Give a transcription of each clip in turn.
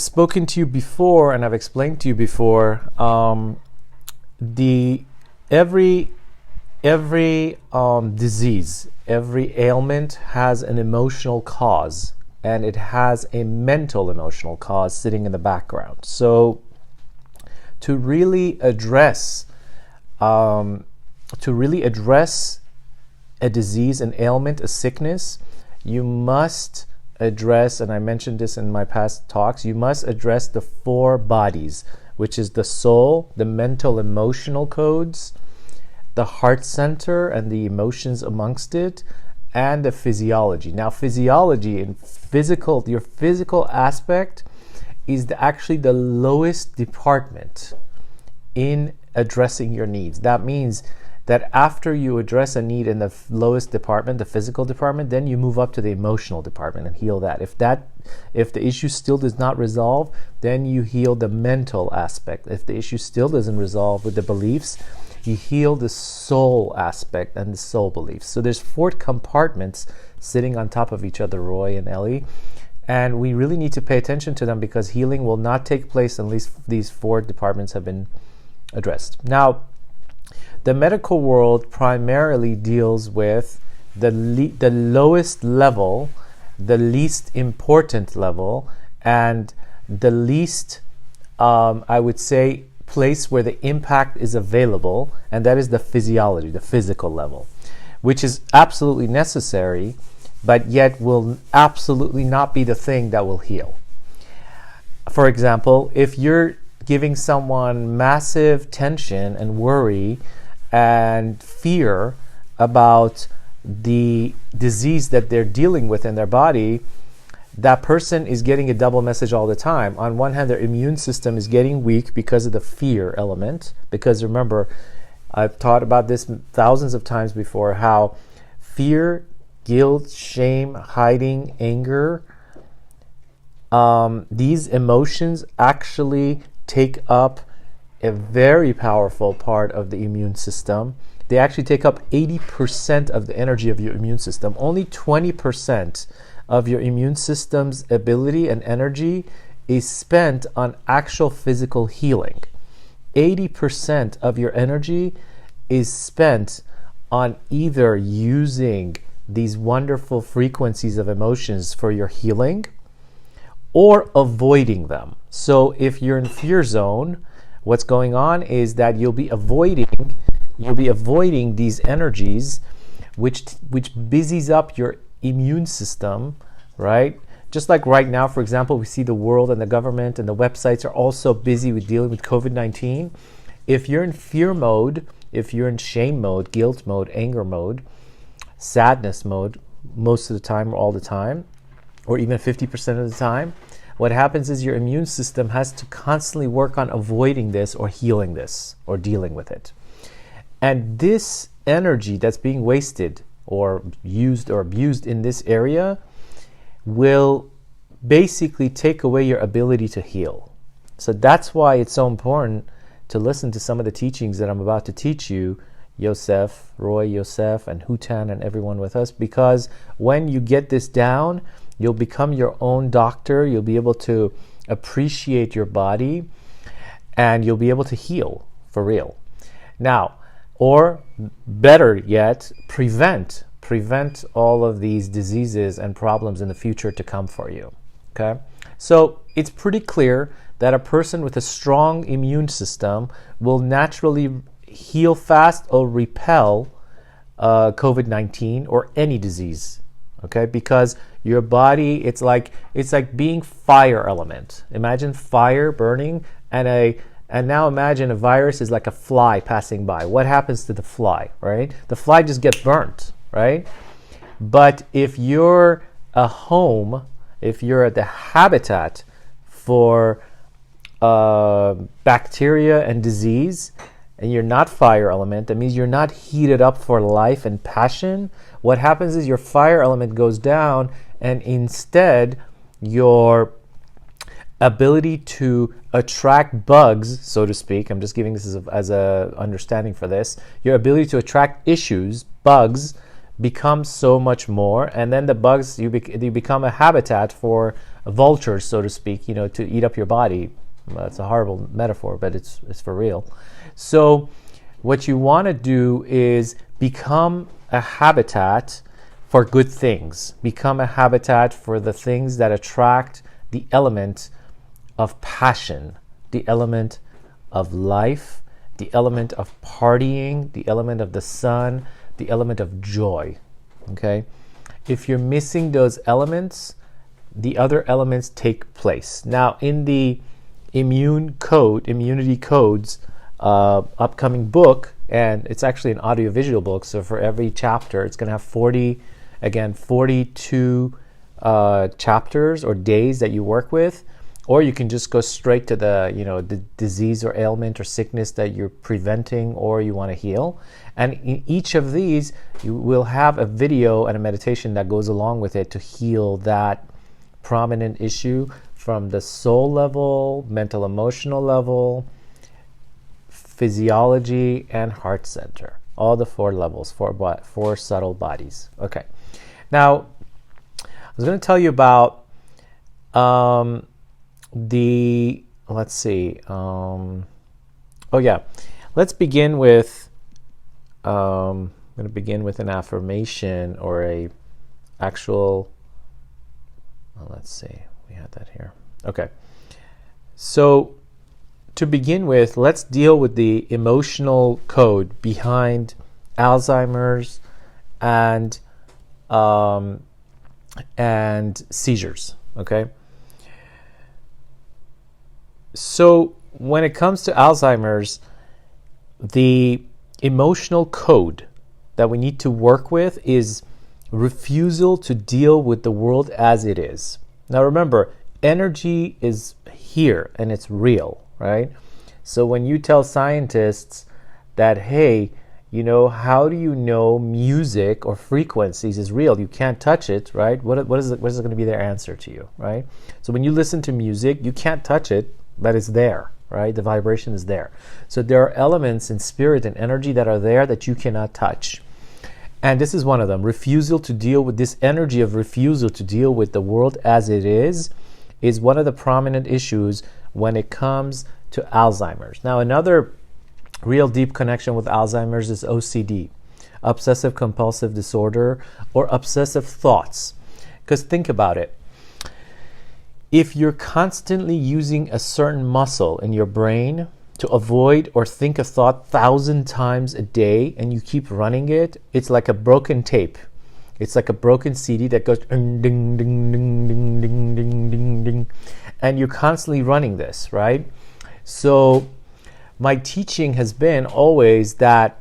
spoken to you before, and I've explained to you before, the every disease, every ailment has an emotional cause, and it has a mental emotional cause sitting in the background. So to really address a disease, an ailment, a sickness, you must address, and I mentioned this in my past talks, you must address the four bodies, which is the soul, the mental emotional codes, the heart center and the emotions amongst it, and the physiology. Now, physiology and your physical aspect is actually the lowest department in addressing your needs. That means that after you address a need in the lowest department, the physical department, then you move up to the emotional department and heal that. If the issue still does not resolve, then you heal the mental aspect. If the issue still doesn't resolve with the beliefs, you heal the soul aspect and the soul beliefs. So there's four compartments sitting on top of each other, Roy and Ellie, and we really need to pay attention to them, because healing will not take place unless these four departments have been addressed. Now, the medical world primarily deals with the lowest level, the least important level, and the least, I would say, place where the impact is available, and that is the physiology, the physical level, which is absolutely necessary, but yet will absolutely not be the thing that will heal. For example, if you're giving someone massive tension and worry and fear about the disease that they're dealing with in their body, that person is getting a double message all the time. On one hand, their immune system is getting weak because of the fear element, because remember, I've taught about this thousands of times before, how fear, guilt, shame, hiding, anger, these emotions actually take up a very powerful part of the immune system. They actually take up 80% of the energy of your immune system. Only 20% of your immune system's ability and energy is spent on actual physical healing. 80% of your energy is spent on either using these wonderful frequencies of emotions for your healing or avoiding them. So if you're in fear zone, what's going on is that you'll be avoiding these energies, which busies up your immune system, right? Just like right now, for example, we see the world and the government and the websites are also busy with dealing with COVID-19. If you're in fear mode, if you're in shame mode, guilt mode, anger mode, sadness mode, most of the time or all the time, or even 50% of the time, what happens is your immune system has to constantly work on avoiding this or healing this or dealing with it. And this energy that's being wasted or used or abused in this area will basically take away your ability to heal. So that's why it's so important to listen to some of the teachings that I'm about to teach you, Yosef, Roy, Yosef, and Hutan, and everyone with us, because when you get this down, you'll become your own doctor. You'll be able to appreciate your body, and you'll be able to heal for real. Now, or better yet, prevent all of these diseases and problems in the future to come for you. Okay? So it's pretty clear that a person with a strong immune system will naturally heal fast or repel COVID-19 or any disease. Okay? Because your body, it's like being fire element. Imagine fire burning, and now imagine a virus is like a fly passing by. What happens to the fly, right? The fly just gets burnt, right? But if you're a home, if you're at the habitat for bacteria and disease, and you're not fire element, that means you're not heated up for life and passion. What happens is your fire element goes down, and instead your ability to attract bugs, so to speak, I'm just giving this as a understanding for this, your ability to attract issues, bugs, becomes so much more, and then the bugs, you become a habitat for vultures, so to speak, to eat up your body. Well, it's a horrible metaphor, but it's for real. So what you want to do is become a habitat for good things. Become a habitat for the things that attract the element of passion, the element of life, the element of partying, the element of the sun, the element of joy. Okay? If you're missing those elements, the other elements take place. Now, in the Immunity Codes upcoming book, and it's actually an audiovisual book, so for every chapter, it's going to have 42 chapters or days that you work with, or you can just go straight to the disease or ailment or sickness that you're preventing or you want to heal. And in each of these, you will have a video and a meditation that goes along with it to heal that prominent issue from the soul level, mental emotional level, physiology, and heart center. All the 4 levels, 4 subtle bodies. Okay. Now, I was going to tell you about let's see. Let's begin with, I'm going to begin with an affirmation or a actual, let's see. We had that here. Okay. So to begin with, let's deal with the emotional code behind Alzheimer's and seizures. Okay. So when it comes to Alzheimer's, the emotional code that we need to work with is refusal to deal with the world as it is. Now remember, energy is here and it's real, right? So when you tell scientists that, hey, how do you know music or frequencies is real? You can't touch it, right? What is going to be their answer to you, right? So when you listen to music, you can't touch it, but it's there, right? The vibration is there. So there are elements in spirit and energy that are there that you cannot touch. And this is one of them. Refusal to deal with this energy of refusal to deal with the world as it is one of the prominent issues when it comes to Alzheimer's. Now, another real deep connection with Alzheimer's is OCD, obsessive compulsive disorder, or obsessive thoughts. Because think about it. If you're constantly using a certain muscle in your brain to avoid or think a thought 1,000 times a day and you keep running it, it's like a broken tape. It's like a broken CD that goes ding, ding, ding, ding, ding, ding, ding, ding, ding. And you're constantly running this, right? So my teaching has been always that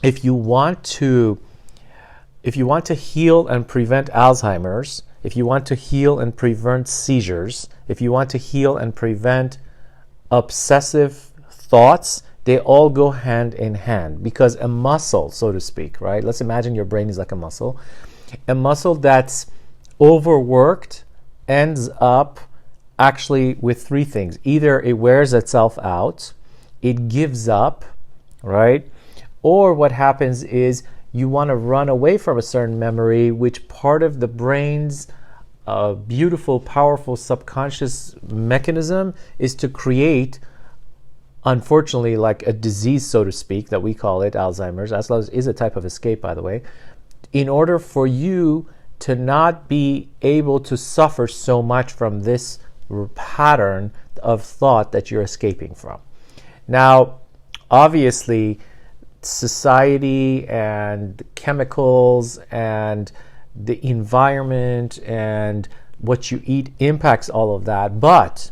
if you want to heal and prevent Alzheimer's, if you want to heal and prevent seizures, if you want to heal and prevent obsessive thoughts, they all go hand in hand, because a muscle, so to speak, right? Let's imagine your brain is like a muscle. A muscle that's overworked ends up actually with 3 things. Either it wears itself out, it gives up, right? Or what happens is you want to run away from a certain memory, which part of the brain's beautiful, powerful subconscious mechanism is to create, unfortunately, like a disease, so to speak, that we call it Alzheimer's. Alzheimer's is a type of escape, by the way, in order for you to not be able to suffer so much from this pattern of thought that you're escaping from. Now, obviously, society and chemicals and the environment and what you eat impacts all of that, but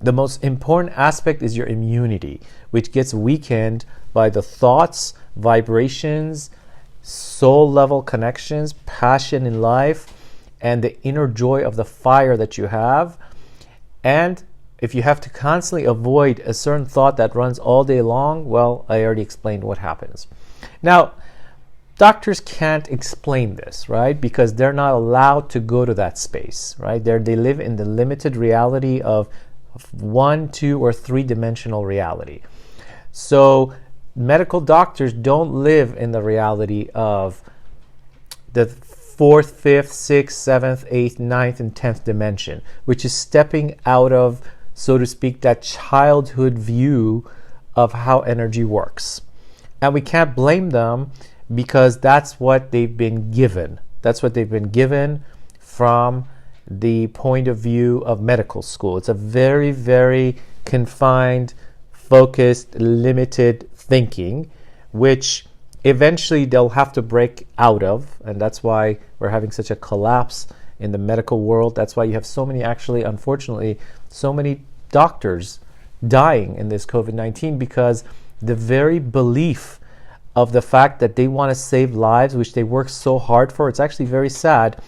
the most important aspect is your immunity, which gets weakened by the thoughts, vibrations, soul level connections, passion in life, and the inner joy of the fire that you have. And if you have to constantly avoid a certain thought that runs all day long, well, I already explained what happens. Now, doctors can't explain this, right? Because they're not allowed to go to that space, right? They live in the limited reality of 1, 2, or 3-dimensional reality. So medical doctors don't live in the reality of the fourth, fifth, sixth, seventh, eighth, ninth, and 10th dimension, which is stepping out of, so to speak, that childhood view of how energy works. And we can't blame them because that's what they've been given. That's what they've been given from the point of view of medical school. It's a very, very confined, focused, limited thinking, which eventually they'll have to break out of. And that's why we're having such a collapse in the medical world. That's why you have so many, actually, unfortunately, so many doctors dying in this COVID-19, because the very belief of the fact that they want to save lives, which they work so hard for, it's actually very sad.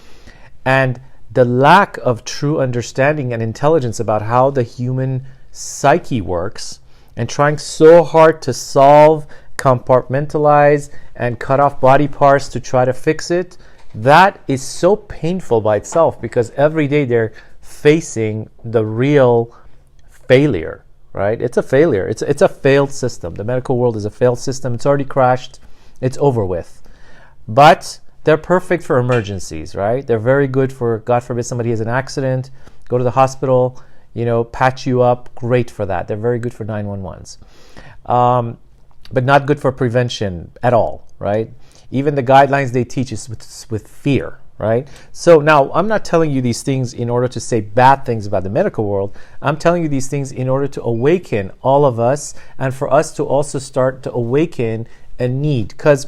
And the lack of true understanding and intelligence about how the human psyche works, and trying so hard to solve, compartmentalize, and cut off body parts to try to fix it, that is so painful by itself, because every day they're facing the real failure. Right? It's a failure. It's a failed system. The medical world is a failed system. It's already crashed. It's over with. But they're perfect for emergencies, right? They're very good for, God forbid, somebody has an accident, go to the hospital, patch you up. Great for that. They're very good for 911s. But not good for prevention at all, right? Even the guidelines they teach is with fear. Right? So now, I'm not telling you these things in order to say bad things about the medical world. I'm telling you these things in order to awaken all of us, and for us to also start to awaken a need. Because